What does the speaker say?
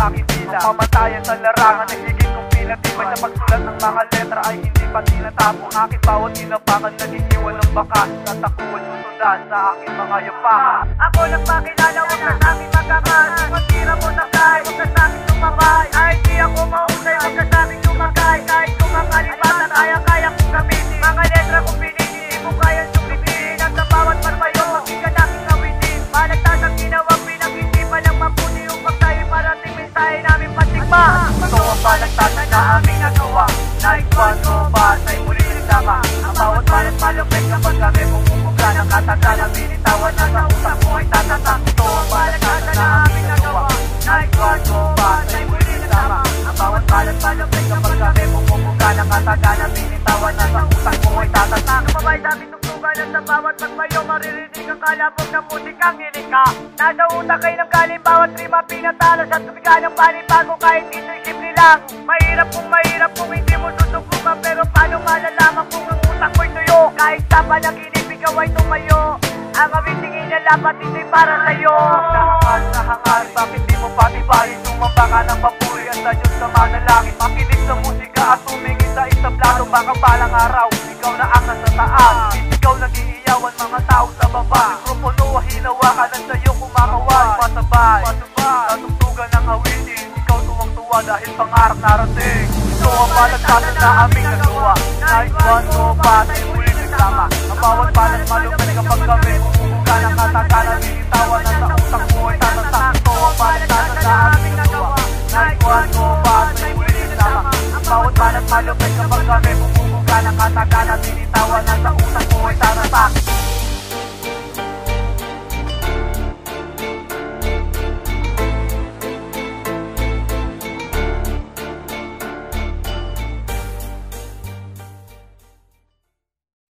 aking dila. Ang pamatayan sa larangan ay higit kong pinatibay. Sa pagsulat ng mga letra ay hindi pa tinatapong. Aking bawat inapakan naginiwan ng bakas. At ako ay susundan sa aking mga yapakan. Ako lang makilala, huwag ka sa aking magkakas. Kung tira mo sakay, huwag ka sa aking sumabay. Ay di ako mahusay, huwag ka sa aking sumakay. Kahit kung ang kalipatan, kaya kong gamitin. Mga letra kong pinili, di mo kayang sumitin. At sa bawat parbayo, magiging aking awitin. Malagtas ang ginawang pinag-isipan ng mabuti upang tayo parating mensahe namin patigma. Ito ang balagtasan na aming nagawa. Naigwan ko ba sa'y muli nagsama. Ang bawat balat malupit kapag kami pumupuga ng katagalan. Binitawan na sa utak mo ay tatatak. Ito ang balagtasan na aming nagawa. Naigwan ko ba sa'y muli nagsama. Ang bawat balat malupit kapag kami pumupuga ng katagalan. Binitawan na sa utak mo ay tatatak. Kapabay sa aming tugtugan at sa bawat pagbayo maririnig ang kalabog ng musikang hinika. Nasa utak ay nanggaling bawat rima pinatalas at tumiga ng panibago kahit ito'y simple lang. Mahirap kung hindi mo tutubukan, pero paano malalaman kung ang utak mo'y tuyo? Kahit sa panaginip ikaw ay tumayo, ang awiting inalapat ito'y para sa'yo. Sa hangarin, bakit di mo patibayin? Tumamba ka ng papuri at sa Diyos sa manalangin. Makinig sa musika at tumingin sa establado. Baka palang araw, ikaw na ang nasa taas. Ikaw nag-iiyawan mga tao sa baba. Mikropono hinawakan at sa'yo kumakawal. Pasabay, sa tugtugan ng awitin. Ikaw tuwang-tuwa dahil pangarap narating. Ito ang balagtasan na aming nagawa. Naigwan ko ba sa'y muli nagsama. Ang bawat balat malupit kapag kami pumupuga ng katagalan. Binitawan na sa utak mo ay tatatak. Ito ang balagtasan na aming nagawa. Naigwan ko ba sa'y muli nagsama. Ang bawat balat malupit kapag kami pumupuga ng katagalan. Binitawan na sa utak mo ay tatatak.